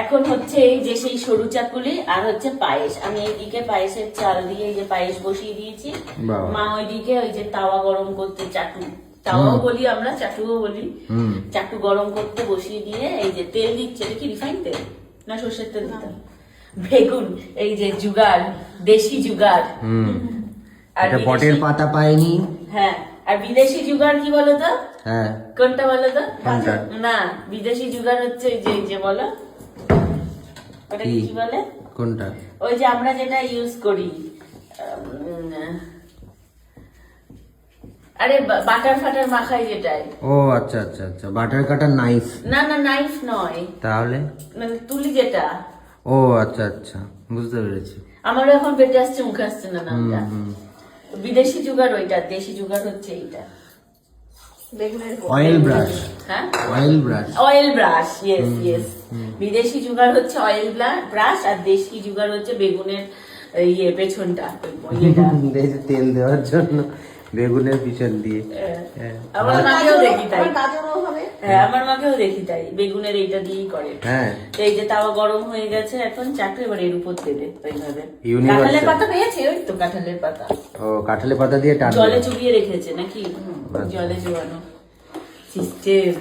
এখন হচ্ছে এই যে সেই সরু চাকুলি আর হচ্ছে পায়েস। আমি এইদিকে পায়েসের চাল দিয়ে এই যে পায়েস বসিয়ে দিয়েছি, বাবা। মা ওইদিকে ওই যে তাওয়া গরম করতে, চাটু তাওয়াও বলি আমরা, চাটুও বলি, চাটু গরম করতে বসিয়ে দিয়ে এই যে তেল দিচ্ছে। এটা কি রিফাইন তেল না সর্ষের তেল দিতে? বেগুন এই যে জুগার, দেশি জুগার। আর এটা বটের পাতা পায়নি। হ্যাঁ, আর বিদেশি জুগার কি বলতো? হ্যাঁ, কোনটা বলো তো? কোনটা? না, বিদেশি জুগার হচ্ছে এই যে বলো ওটা কি বলে? কোনটা? ওই যে আমরা যেটা ইউজ করি, আরে বাটার ফাটার মাখাই যেটাই। ও আচ্ছা আচ্ছা আচ্ছা, বাটার কাটার নাইফ। না না, নাইফ নয়, তাহলে মানে তুলি যেটা। ও আচ্ছা আচ্ছা, বুঝতে পেরেছি। আমারও এখন পেটে আসছে, মুখে আসছে না নামটা। বিদেশি জুগার ওইটা, দেশি জুগার হচ্ছে এইটা। Oil brush. হ্যাঁ, oil brush. Oil brush, yes yes. বিদেশি জুগার হচ্ছে অয়েল ব্রাশ, আর দেশি জুগার হচ্ছে বেগুনের ইয়ে পেছনটা, ইয়েটা। তেল দেওয়ার জন্য বেগুনের পিছন দিয়ে। আমার মাকেও দেখি তাই। হ্যাঁ, আমার মাকেও দেখি তাই, বেগুনের এইটা দিয়েই করে। হ্যাঁ, তো এই যে তাওয়া গরম হয়ে গেছে, এখন চাটু এবার এর উপর দেবে ওইভাবে। Universal। কাঁঠালের পাতা পেয়েছে, ওই তো কাঁঠালের পাতা ও কাঁঠালি পাতা দিয়ে টানবে। জলে চুবিয়ে রেখেছে নাকি? জলে চুবানো সিস্টেম।